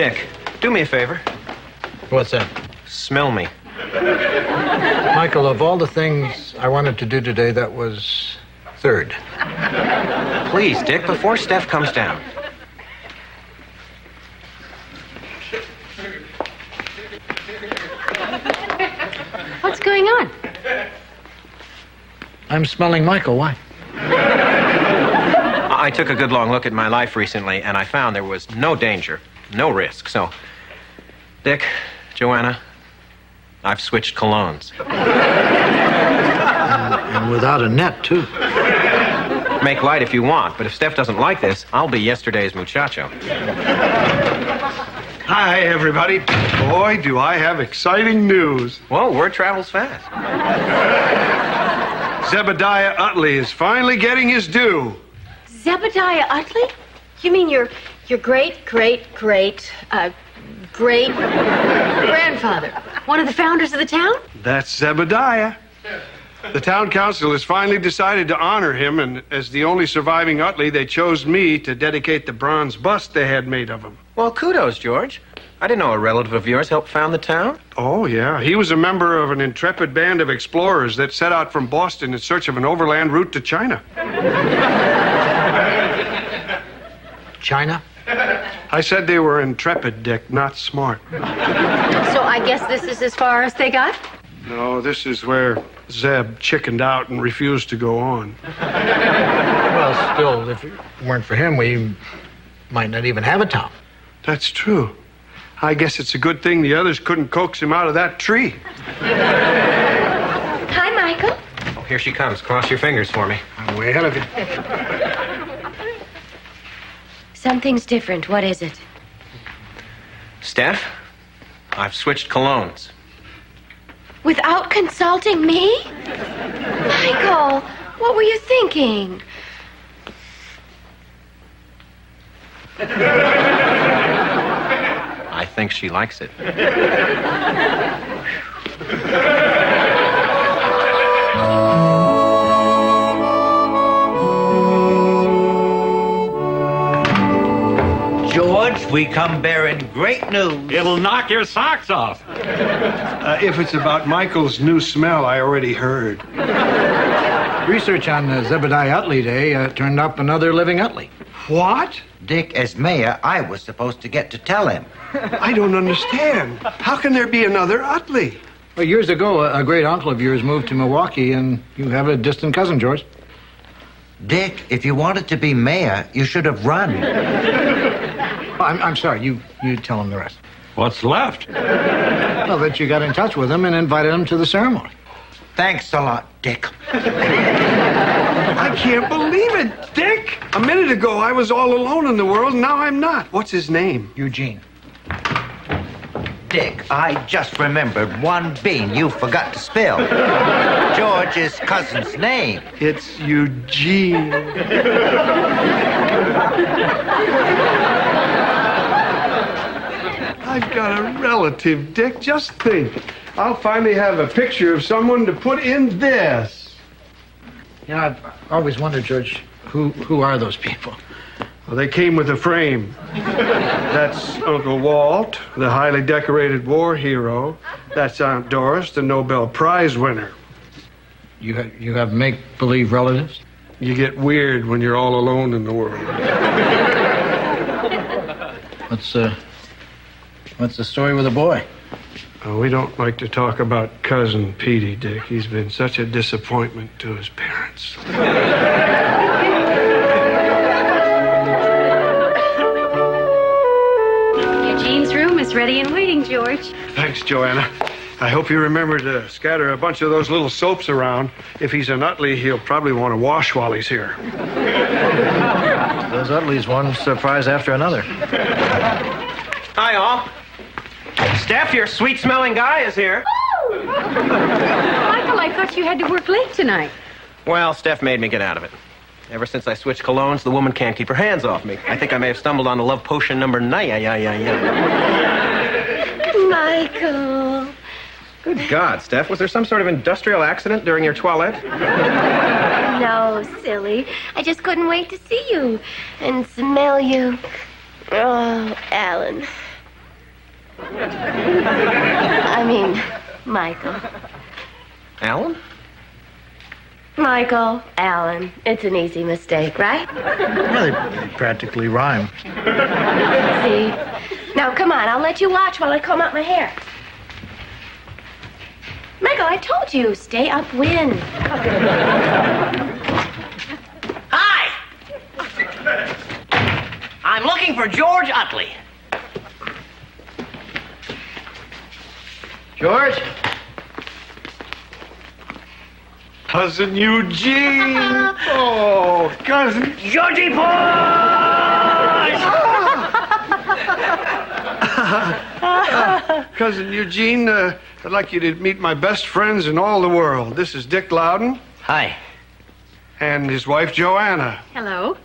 Dick, do me a favor. What's that? Smell me. Michael, of all the things I wanted to do today, that was third. Please, Dick, before Steph comes down. What's going on? I'm smelling Michael. Why? I took a good long look at my life recently, and I found there was no danger, no risk. So, Dick, Joanna, I've switched colognes. And without a net, too. Make light if you want, but if Steph doesn't like this, I'll be yesterday's muchacho. Hi, everybody. Boy, do I have exciting news. Well, word travels fast. Zebediah Utley is finally getting his due. Zebediah Utley? You mean your great-grandfather? One of the founders of the town? That's Zebediah. The town council has finally decided to honor him, and as the only surviving Utley, they chose me to dedicate the bronze bust they had made of him. Well, kudos, George. I didn't know a relative of yours helped found the town. Oh, yeah. He was a member of an intrepid band of explorers that set out from Boston in search of an overland route to China. China? I said they were intrepid, Dick, not smart. So I guess this is as far as they got? No, this is where Zeb chickened out and refused to go on. Well, still, if it weren't for him, we might not even have a town. That's true. I guess it's a good thing the others couldn't coax him out of that tree. Hi, Michael. Oh, here she comes. Cross your fingers for me. I'm way ahead of you. Something's different. What is it? Steph, I've switched colognes. Without consulting me? Michael, what were you thinking? I think she likes it. George, we come bearing great news. It'll knock your socks off. If it's about Michael's new smell, I already heard. Research on Zebediah Utley Day turned up another living Utley. What? Dick, as mayor, I was supposed to get to tell him. I don't understand. How can there be another Utley? Well, years ago, a great uncle of yours moved to Milwaukee, and you have a distant cousin, George. Dick, if you wanted to be mayor, you should have run. Oh, I'm sorry. You tell him the rest. What's left? Well, that you got in touch with him and invited him to the ceremony. Thanks a lot, Dick. I can't believe it, Dick. A minute ago, I was all alone in the world, and now I'm not. What's his name? Eugene. Dick, I just remembered one bean you forgot to spill. George's cousin's name. It's Eugene. I've got a relative, Dick. Just think. I'll finally have a picture of someone to put in this. You know, I've always wondered, George, who are those people? Well, they came with a frame. That's Uncle Walt, the highly decorated war hero. That's Aunt Doris, the Nobel Prize winner. You have make-believe relatives? You get weird when you're all alone in the world. What's the story with the boy? Oh, we don't like to talk about Cousin Petey, Dick. He's been such a disappointment to his parents. Eugene's room is ready and waiting, George. Thanks, Joanna. I hope you remember to scatter a bunch of those little soaps around. If he's an Utley, he'll probably want to wash while he's here. Those Utleys, one surprise after another. Hi, all. Steph, your sweet-smelling guy is here. Michael, I thought you had to work late tonight. Well, Steph made me get out of it. Ever since I switched colognes, the woman can't keep her hands off me. I think I may have stumbled on the love potion number 9. Michael. Good God, Steph. Was there some sort of industrial accident during your toilette? No, silly. I just couldn't wait to see you and smell you. Oh, Alan. I mean, Michael. Alan? Michael, Alan. It's an easy mistake, right? Yeah, they practically rhyme. See? Now, come on. I'll let you watch while I comb out my hair. Michael, I told you, stay upwind. Hi! I'm looking for George Utley. George? Cousin Eugene! Oh, cousin. Georgie Boy! Cousin Eugene, I'd like you to meet my best friends in all the world. This is Dick Loudon Hi. and his wife, Joanna. Hello.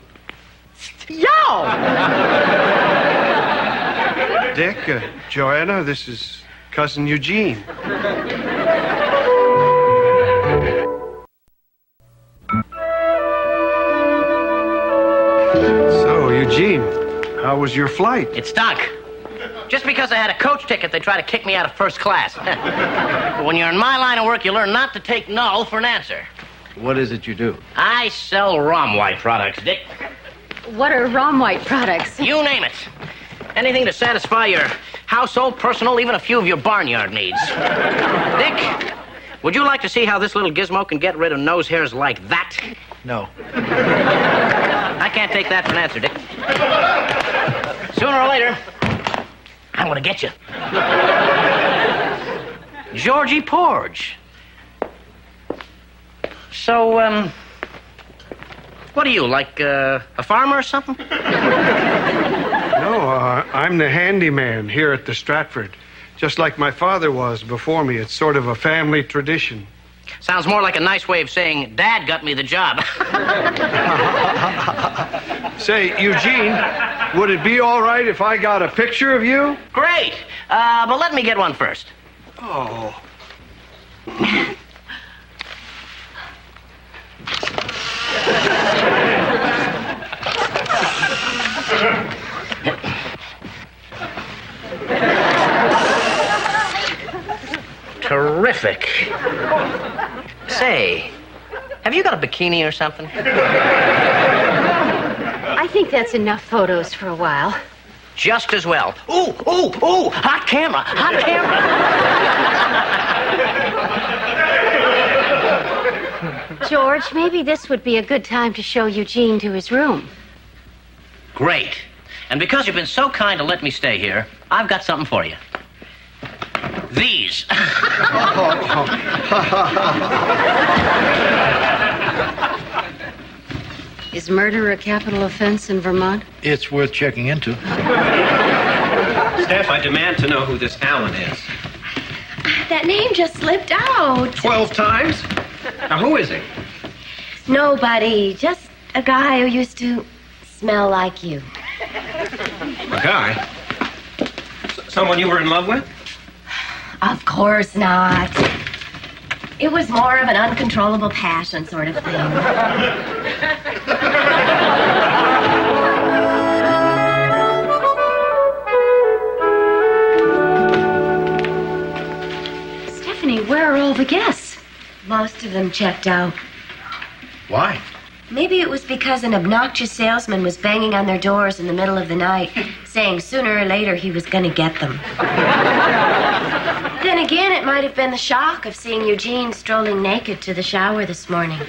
Dick, Joanna, this is Cousin Eugene. So, Eugene, how was your flight? It stunk. Just because I had a coach ticket, they try to kick me out of first class. But when you're in my line of work, you learn not to take no for an answer. What is it you do? I sell rom white products, Dick. What are Rom White products? You name it. Anything to satisfy your household, personal, even a few of your barnyard needs. Dick, would you like to see how this little gizmo can get rid of nose hairs like that? No. I can't take that for an answer, Dick. Sooner or later, I'm gonna get you. Georgie Porge. So, what are you, like, a farmer or something? No, I'm the handyman here at the Stratford. Just like my father was before me. It's sort of a family tradition. Sounds more like a nice way of saying, Dad got me the job. Say, Eugene, would it be all right if I got a picture of you? Great. But let me get one first. Oh. Terrific. Say, have you got a bikini or something? I think that's enough photos for a while. Just as well. Ooh, ooh, ooh, hot camera, hot camera. George, maybe this would be a good time to show Eugene to his room. Great. And because you've been so kind to let me stay here, I've got something for you. These. Is murder a capital offense in Vermont? It's worth checking into. Steph, I demand to know who this Alan is. That name just slipped out. 12 times? Now, who is he? Nobody. Just a guy who used to smell like you. A guy? Someone you were in love with? Of course not. It was more of an uncontrollable passion sort of thing. Stephanie, where are all the guests? Most of them checked out. Why? Maybe it was because an obnoxious salesman was banging on their doors in the middle of the night, saying sooner or later he was going to get them. Then again, it might have been the shock of seeing Eugene strolling naked to the shower this morning.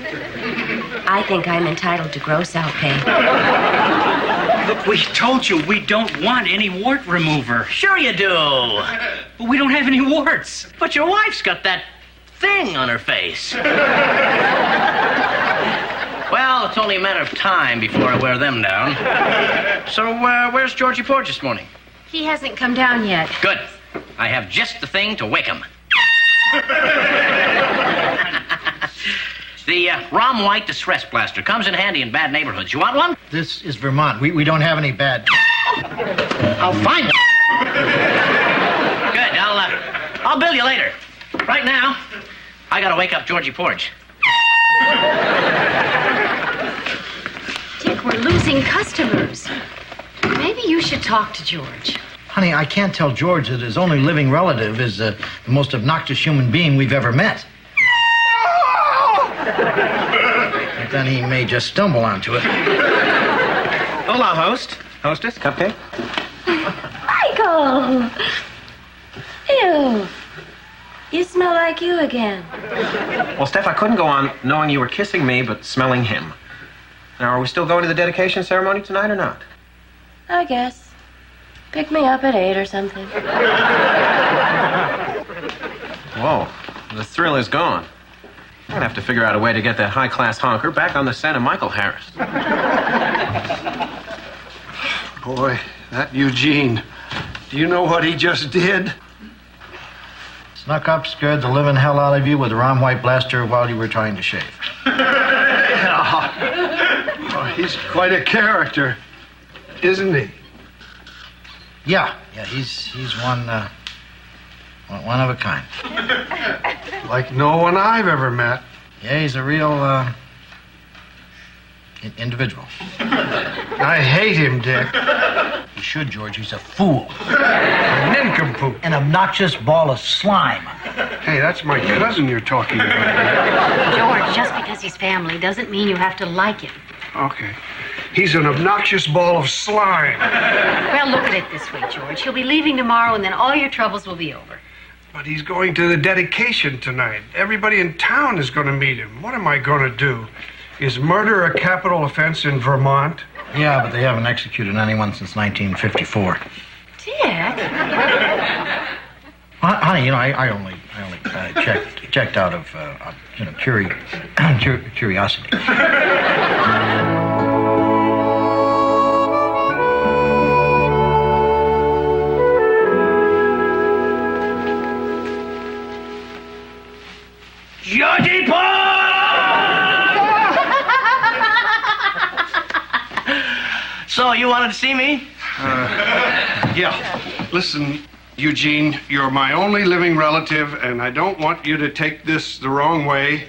I think I'm entitled to gross-out pay. Look, we told you we don't want any wart remover. Sure you do. But we don't have any warts. But your wife's got that thing on her face. Well, it's only a matter of time before I wear them down. So, where's Georgie Porge this morning? He hasn't come down yet. Good. I have just the thing to wake him. The Rom White Distress Blaster comes in handy in bad neighborhoods. You want one? This is Vermont. We don't have any bad... I'll find it. Good. I'll bill you later. Right now, I gotta wake up Georgie Porge. Dick, we're losing customers. Maybe you should talk to George. Honey, I can't tell George that his only living relative is the most obnoxious human being we've ever met. But then he may just stumble onto it. Hola, host. Hostess, cupcake? Michael! Ew. You smell like you again. Well, Steph, I couldn't go on knowing you were kissing me, but smelling him. Now, are we still going to the dedication ceremony tonight or not? I guess. Pick me up at 8 or something. Whoa, the thrill is gone. I'm gonna have to figure out a way to get that high-class honker back on the Santa Michael Harris. Boy, that Eugene. Do you know what he just did? Snuck up, scared the living hell out of you with a Rom White blaster while you were trying to shave. Oh, he's quite a character, isn't he? Yeah, he's one of a kind. Like no one I've ever met. Yeah, he's a real, individual. I hate him, Dick. You should, George. He's a fool. A nincompoop. An obnoxious ball of slime. Hey, that's my cousin you're talking about. George, just because he's family doesn't mean you have to like him. Okay. He's an obnoxious ball of slime. Well, look at it this way, George. He'll be leaving tomorrow, and then all your troubles will be over. But he's going to the dedication tonight. Everybody in town is going to meet him. What am I going to do? Is murder a capital offense in Vermont? Yeah, but they haven't executed anyone since 1954. Dick? Honey, I only checked out of curiosity. Georgie Paul! So, you wanted to see me? Yeah. Listen, Eugene, you're my only living relative, and I don't want you to take this the wrong way,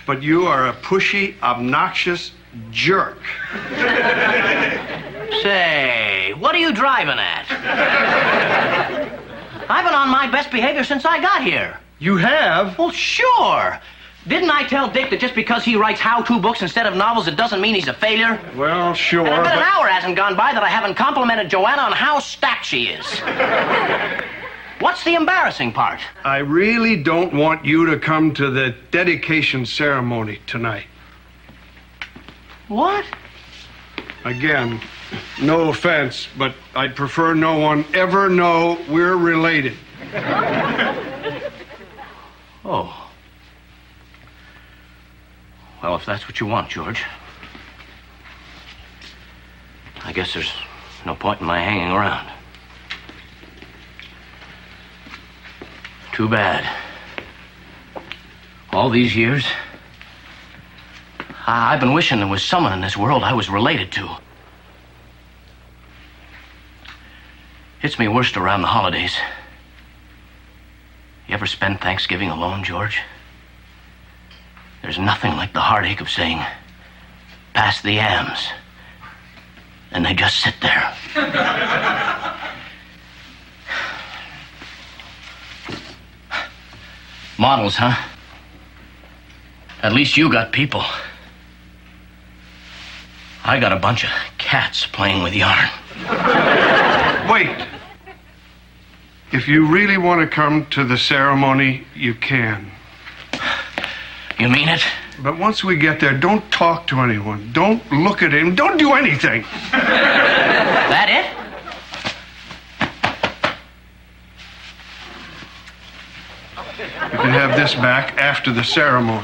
but you are a pushy, obnoxious jerk. Say, what are you driving at? I've been on my best behavior since I got here. You have? Well, sure. Didn't I tell Dick that just because he writes how-to books instead of novels, it doesn't mean he's a failure? Well, sure, And I bet but... an hour hasn't gone by that I haven't complimented Joanna on how stacked she is. What's the embarrassing part? I really don't want you to come to the dedication ceremony tonight. What? Again, no offense, but I'd prefer no one ever know we're related. Oh. Well, if that's what you want, George, I guess there's no point in my hanging around. Too bad. All these years, I've been wishing there was someone in this world I was related to. Hits me worst around the holidays. You ever spend Thanksgiving alone, George? There's nothing like the heartache of saying, pass the yams. And they just sit there. Models, huh? At least you got people. I got a bunch of cats playing with yarn. Wait. If you really want to come to the ceremony, you can. You mean it? But once we get there, don't talk to anyone. Don't look at him. Don't do anything. That it? You can have this back after the ceremony.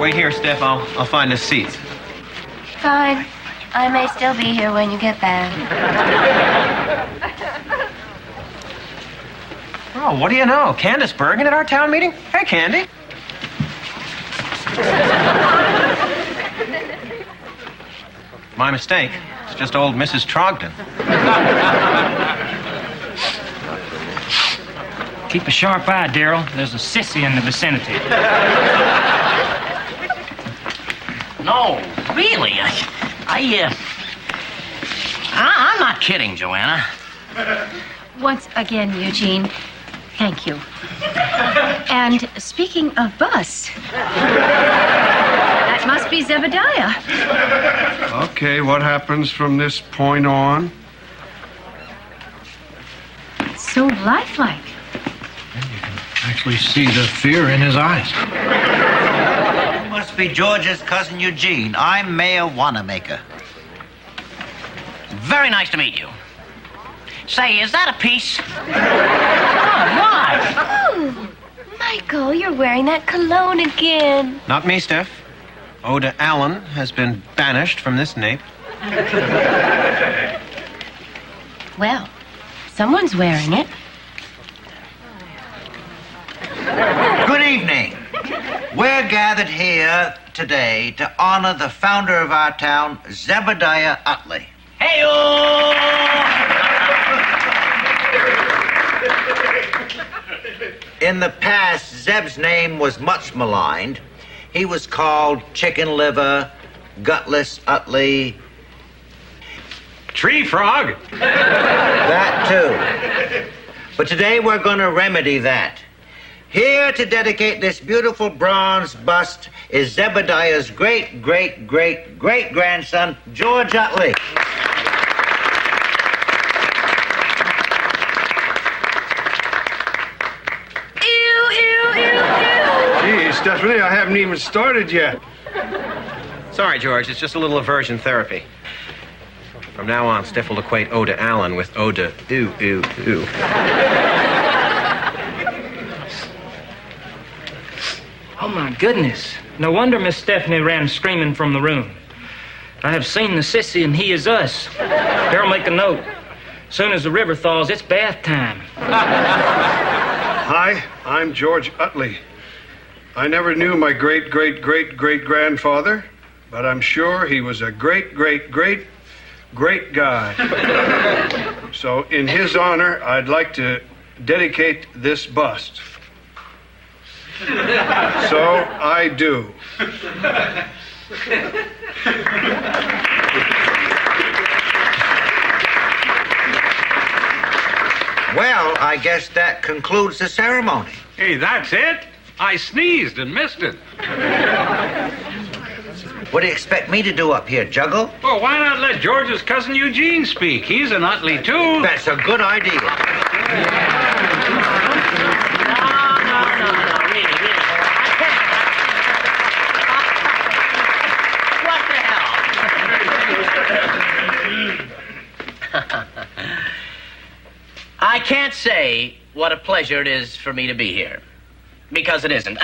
Wait here, Steph. I'll find us seats. Fine. I may still be here when you get back. Oh, what do you know? Candace Bergen at our town meeting? Hey, Candy. My mistake. It's just old Mrs. Trogdon. Keep a sharp eye, Darryl. There's a sissy in the vicinity. Oh, really? I'm not kidding, Joanna. Once again, Eugene, thank you. And speaking of bus, that must be Zebediah. Okay, what happens from this point on? So lifelike. Actually see the fear in his eyes. You must be George's cousin Eugene. I'm Mayor Wanamaker. Very nice to meet you. Say, is that a piece? Oh, Michael, you're wearing that cologne again. Not me, Steph. Oda Allen has been banished from this nape. Well, someone's wearing it. Good evening. We're gathered here today to honor the founder of our town, Zebediah Utley. Hey-o! In the past, Zeb's name was much maligned. He was called Chicken Liver, Gutless Utley. Tree frog. That too. But today we're going to remedy that. Here to dedicate this beautiful bronze bust is Zebediah's great-great-great-great-grandson, George Utley. Gee, Stephanie, I haven't even started yet. Sorry, George, it's just a little aversion therapy. From now on, Steph will equate Oda Allen with Oda ooh. Oh, my goodness. No wonder Miss Stephanie ran screaming from the room. I have seen the sissy, and he is us. Here, I'll make a note. Soon as the river thaws, it's bath time. Hi, I'm George Utley. I never knew my great-great-great-great-grandfather, but I'm sure he was a great-great-great-great guy. So, in his honor, I'd like to dedicate this bust. So I do. Well, I guess that concludes the ceremony. Hey, that's it? I sneezed and missed it. What do you expect me to do up here, juggle? Well, why not let George's cousin Eugene speak? He's an Utley, too. That's a good idea. I can't say what a pleasure it is for me to be here, because it isn't.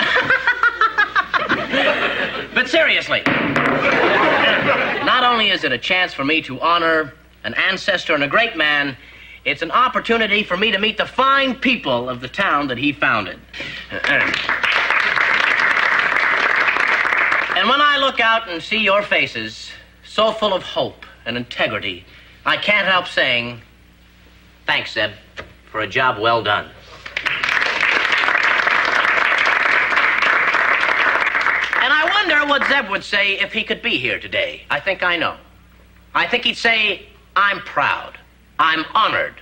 But seriously, not only is it a chance for me to honor an ancestor and a great man, it's an opportunity for me to meet the fine people of the town that he founded. And when I look out and see your faces, so full of hope and integrity, I can't help saying, thanks, Zeb, for a job well done. And I wonder what Zeb would say if he could be here today. I think I know. I think he'd say, I'm proud, I'm honored,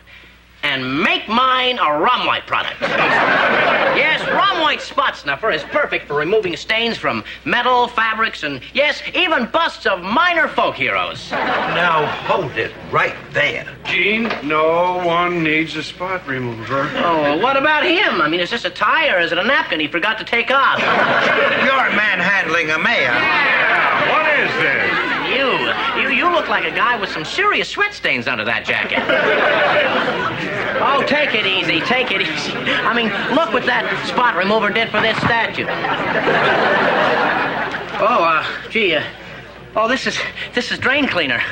and make mine a rum white product. Yes, rum white spot snuffer is perfect for removing stains from metal, fabrics, and, yes, even busts of minor folk heroes. Now, hold it right there. Gene, no one needs a spot remover. Oh, well, what about him? I mean, is this a tie or is it a napkin he forgot to take off? You're manhandling a mayor. Yeah, what is this? You look like a guy with some serious sweat stains under that jacket. Oh, take it easy, take it easy. I mean, look what that spot remover did for this statue. This is drain cleaner.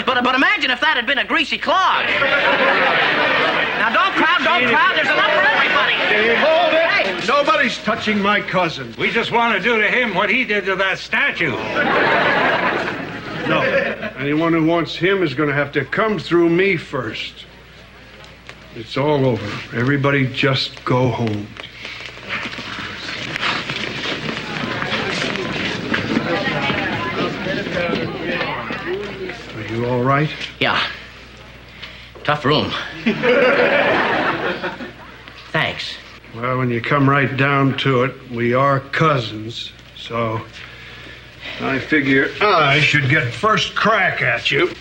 But imagine if that had been a greasy clog. Now, don't crowd, there's enough for everybody. Hold it! Hey. Nobody's touching my cousin. We just want to do to him what he did to that statue. No, anyone who wants him is going to have to come through me first. It's all over. Everybody just go home. You all right? Yeah. Tough room. Thanks. Well, when you come right down to it, we are cousins, so I figure I should get first crack at you.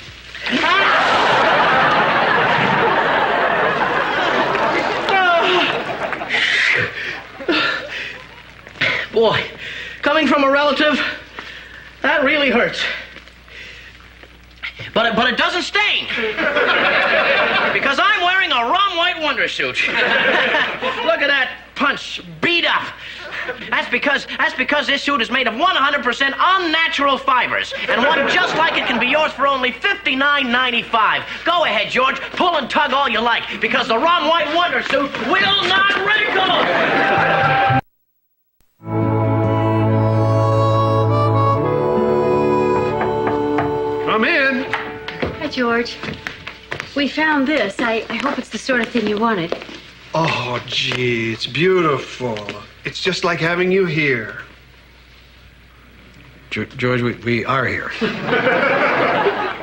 Boy, coming from a relative, that really hurts. But it doesn't stain. Because I'm wearing a rum white wonder suit. Look at that punch, beat up. That's because this suit is made of 100% unnatural fibers. And one just like it can be yours for only $59.95. Go ahead, George, pull and tug all you like, because the rum white wonder suit will not wrinkle. Come in. Hi, George. We found this. I hope it's the sort of thing you wanted. Oh, gee, it's beautiful. It's just like having you here. George, we are here.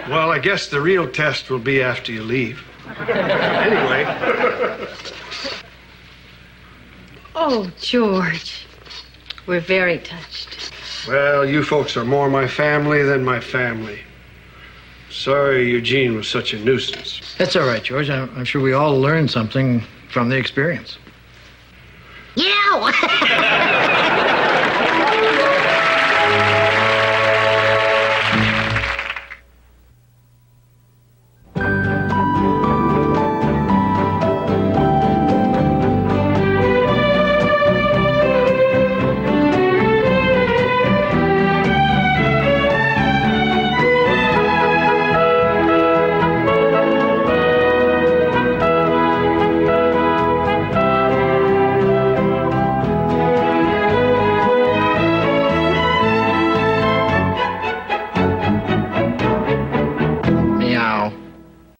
Well, I guess the real test will be after you leave. Anyway. Oh, George. We're very touched. Well, you folks are more my family than my family. Sorry Eugene was such a nuisance. That's all right, George. I'm sure we all learned something from the experience. Yeah,